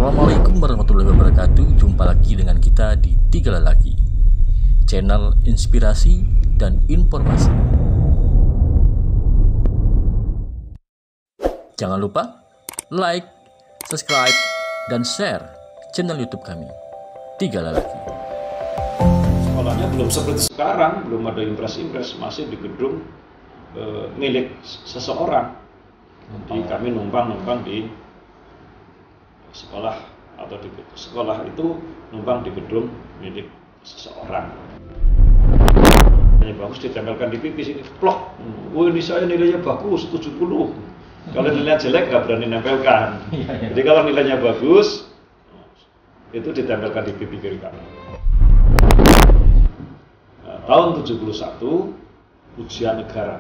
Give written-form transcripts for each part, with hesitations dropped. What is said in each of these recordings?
Assalamualaikum warahmatullahi wabarakatuh. Jumpa lagi dengan kita di Tiga Lelaki, channel inspirasi dan informasi. Jangan lupa like, subscribe, dan share channel YouTube kami, Tiga Lelaki. Sekolahnya belum seperti sekarang, belum ada impres-impres, masih di gedung milik seseorang. Jadi kami numpang di sekolah, atau di sekolah itu numpang di gedung milik seseorang. Nilai bagus ditempelkan di pipi sini, plok. Wah, ini saya nilainya bagus 70. Kalau nilainya jelek nggak berani nempelkan. Jadi kalau nilainya bagus, itu ditempelkan di pipi kiri kanan. Nah, tahun 71 ujian negara.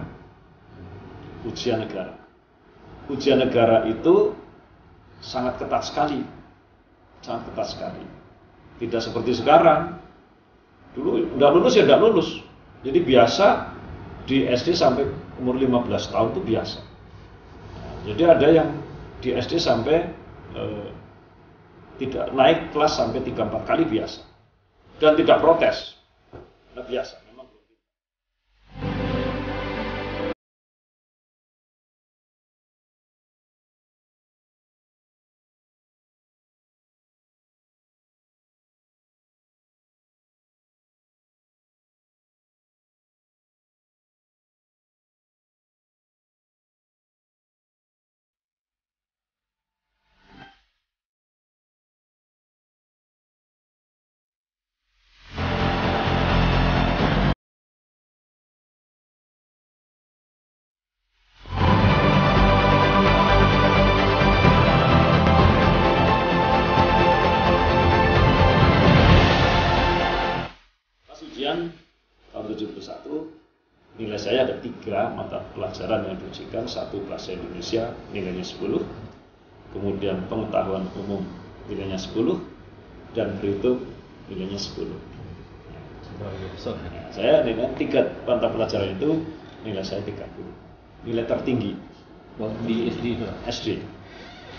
Ujian negara itu sangat ketat sekali. Tidak seperti sekarang. Dulu nggak lulus ya nggak lulus. Jadi biasa di SD sampai umur 15 tahun itu biasa. Nah, jadi ada yang di SD sampai tidak naik kelas sampai 3-4 kali biasa. Dan tidak protes. Nah, biasa. Tahun 71 nilai saya ada 3 mata pelajaran yang diujikan. 1 bahasa Indonesia nilainya 10, kemudian pengetahuan umum nilainya 10, dan berhitung nilainya 10. Nah, saya dengan 3 mata pelajaran itu nilai saya 30, nilai tertinggi Di SD itu? SD.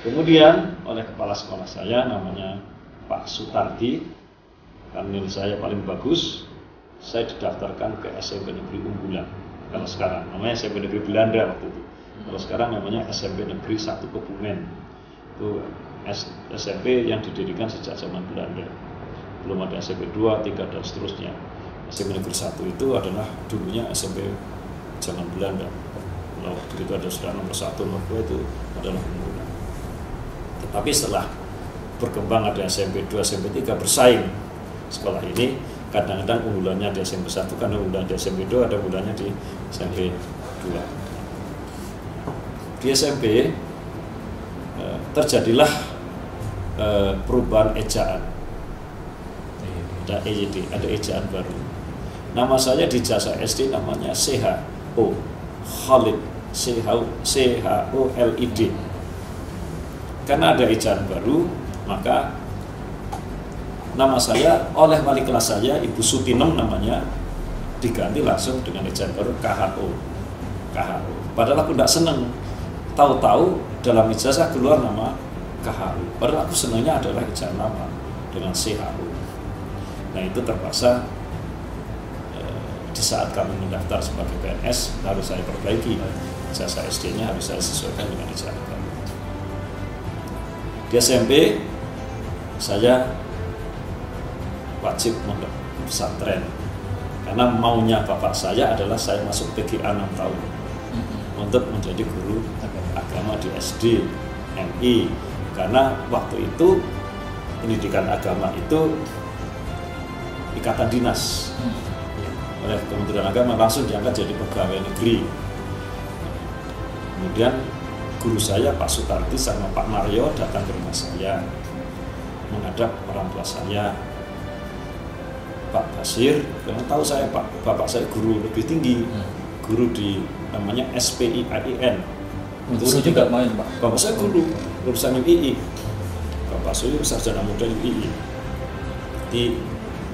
Kemudian oleh kepala sekolah saya namanya Pak Sutardi, karena nilai saya paling bagus, saya didaftarkan ke SMP Negeri Unggulan. Kalau sekarang namanya SMP Negeri Belanda waktu itu. Kalau sekarang namanya SMP Negeri 1 Kebumen. Itu SMP yang didirikan sejak zaman Belanda. Belum ada SMP 2, 3, dan seterusnya. SMP Negeri 1 itu adalah dulunya SMP zaman Belanda. Kalau begitu ada sudah nomor 1, nomor 2 itu adalah Unggulan. Tetapi setelah berkembang ada SMP 2, SMP 3 bersaing sekolah ini. Kadang-kadang unggulannya di SMP 1, karena unggulan di SMP 2, ada unggulannya di SMP 2. Di SMP terjadilah perubahan ejaan. Ada EYD, ada ejaan baru. Nama saya di jasa SD namanya CHO, Khalid, CHOLID. Karena ada ejaan baru, maka nama saya oleh wali kelas saya, Ibu Sutinem namanya, diganti langsung dengan ejaan baru KHO. Padahal aku tidak senang. Tahu-tahu dalam ijazah keluar nama KHO. Padahal aku senangnya adalah ejaan nama dengan CHO. Nah, itu terpaksa di saat kami mendaftar sebagai PNS harus saya perbaiki. Ijazah SD-nya harus saya sesuaikan dengan ijazah kami. Di SMP saya wajib mondok pesantren, karena maunya bapak saya adalah saya masuk PGA 6 tahun untuk menjadi guru agama di SD MI, karena waktu itu pendidikan agama itu ikatan dinas oleh Kementerian Agama, langsung diangkat jadi pegawai negeri. Kemudian guru saya Pak Sutardi sama Pak Mario datang ke rumah saya menghadap orang tua saya, Pak Basir, karena tahu saya bapak saya guru lebih tinggi, guru di namanya SPIAIN. Guru juga main, Pak. Bapak saya guru lulusan UII. Bapak saya sarjana muda UII. Di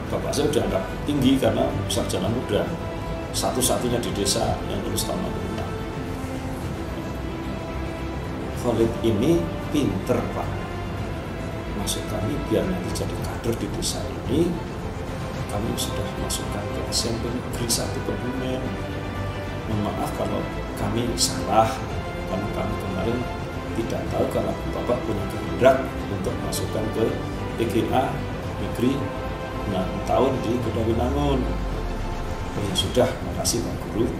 bapak saya udah anggap tinggi karena sarjana muda, satu-satunya di desa yang lulus tahun 66. Khalid ini pinter, Pak. masuk kami biar nanti jadi kader di desa ini, kami sudah masukkan ke SMP Negeri 1 Kebumen. Mohon maaf kalau kami salah, karena kami kemarin tidak tahu kalau Bapak punya kehendak untuk masukkan ke PGA Negeri 6 tahun di Kedawinangun. Oh ya sudah, makasih Pak Guru.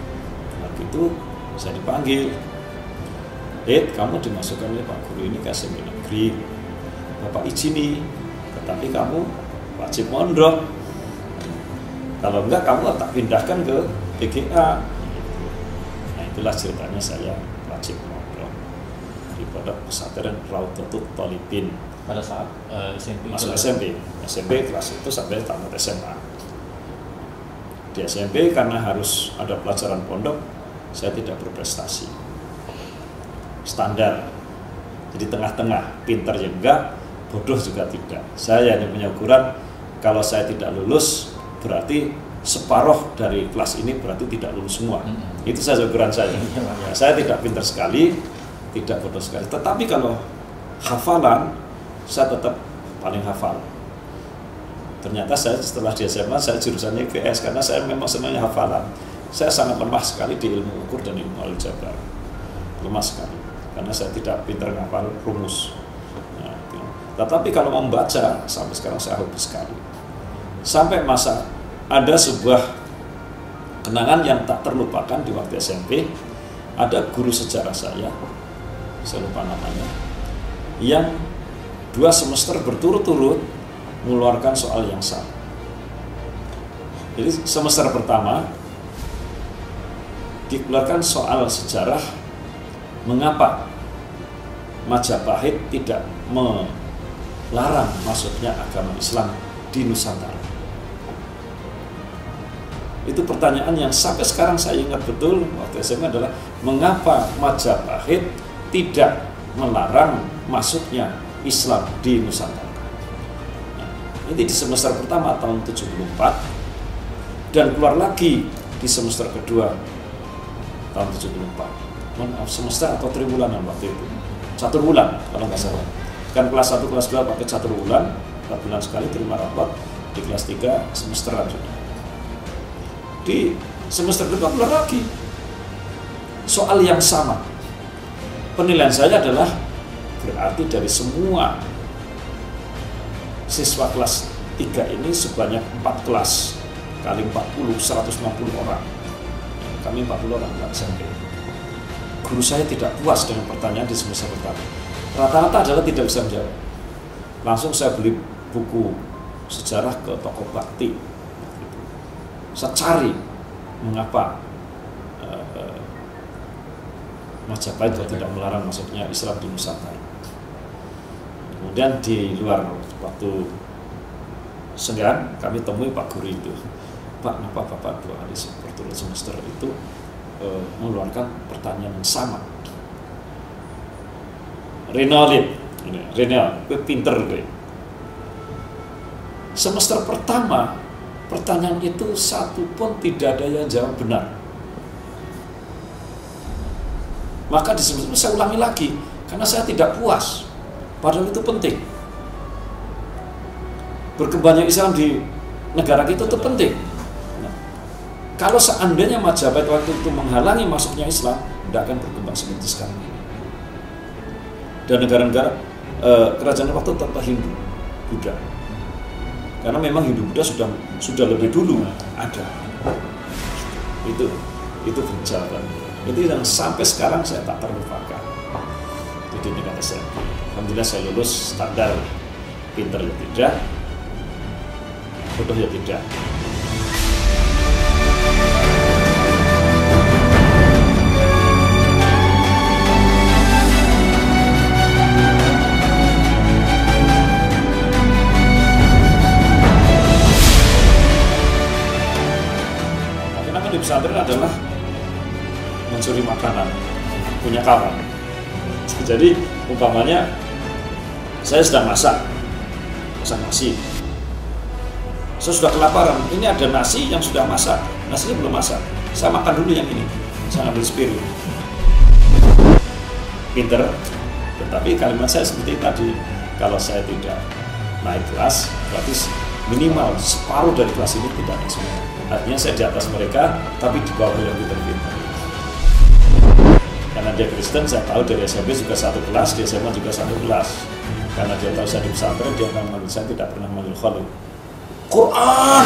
Kalau gitu saya dipanggil, kamu dimasukkan oleh Pak Guru ini ke SMP Negeri, Bapak izini, tetapi kamu wajib mondok. Kalau enggak, kamu tak pindahkan ke PGA. Nah, itulah ceritanya saya wajib mondok di Pondok Pesantren Raudhatul Thalibin. Pada saat SMP masuk SMP kelas itu sampai tamat SMA. Di SMP karena harus ada pelajaran pondok, saya tidak berprestasi. Standar. Jadi tengah-tengah, pintar juga enggak, bodoh juga tidak. Saya hanya punya ukuran, kalau saya tidak lulus berarti separuh dari kelas ini berarti tidak lulus semua. Itu saja ukuran saya. Ya, saya tidak pintar sekali, tidak bodoh sekali. Tetapi kalau hafalan, saya tetap paling hafal. Ternyata saya setelah di SMA, saya jurusannya IPS karena saya memang senangnya hafalan. Saya sangat lemah sekali di ilmu ukur dan ilmu aljabar. Lemah sekali, karena saya tidak pintar ngapal rumus. Nah, tetapi kalau membaca, sampai sekarang saya hobi sekali. Sampai masa ada sebuah kenangan yang tak terlupakan di waktu SMP. Ada guru sejarah saya lupa namanya, yang 2 semester berturut-turut mengeluarkan soal yang sama. Jadi semester pertama dikeluarkan soal sejarah mengapa Majapahit tidak melarang masuknya agama Islam di Nusantara. Itu pertanyaan yang sampai sekarang saya ingat betul waktu SMA adalah mengapa Majapahit tidak melarang masuknya Islam di Nusantara. Ini di semester pertama tahun 74 dan keluar lagi di semester kedua tahun 74. Semester atau triwulan waktu itu, 1 bulan kalau nggak salah. Kan kelas 1, kelas 2 pakai 1 bulan, 4 bulan sekali terima rapot. Di kelas 3 semesteran sudah. Di semester kedua keluar lagi soal yang sama. Penilaian saya adalah berarti dari semua siswa kelas 3 ini sebanyak 4 kelas kali 40, 160 orang. Kami 40 orang Pak SMP. Guru saya tidak puas dengan pertanyaan di semester pertama. Rata-rata adalah tidak bisa menjawab. Langsung saya beli buku sejarah ke toko bakti. Saya cari mengapa Majapahit tidak melarang masuknya Islam di Nusantara. Kemudian di luar waktu senggang kami temui Pak Guru itu, Pak, kenapa Bapak 2 kali berturut semester itu mengeluarkan pertanyaan yang sama? Renalin, gue pinter gue. Semester pertama pertanyaan itu 1 pun tidak ada yang jawab benar. Maka di semester saya ulangi lagi karena saya tidak puas. Padahal itu penting. Berkembangnya Islam di negara kita itu penting. Nah, kalau seandainya Majapahit waktu itu menghalangi masuknya Islam, tidak akan berkembang seperti sekarang ini. Dan negara-negara kerajaan waktu tetap Hindu, Buddha. Karena memang Hindu Buddha sudah lebih dulu ada. Itu jawaban. Itu yang sampai sekarang saya tak terlupakan. Di tingkat SMP. Alhamdulillah saya lulus standar, pinter ya tidak, bodoh ya tidak. Kenapa di pesantren adalah mencuri makanan, punya kawan. Jadi umpamanya saya sedang masak nasi, saya sudah kelaparan, ini ada nasi yang sudah masak, nasinya belum masak, saya makan dulu yang ini, saya ambil spirit. Pinter, tetapi kalimat saya seperti tadi, Kalau saya tidak naik kelas, berarti minimal separuh dari kelas ini tidak naik semua. Artinya saya di atas mereka, tapi di bawah yang pintar-pintar. Karena dia Kristen, saya tahu dari SMP juga satu kelas, di SMA juga satu kelas. Karena dia tahu saya di pesantren, dia akan manggil saya, tidak pernah manggil Khalil. Quran!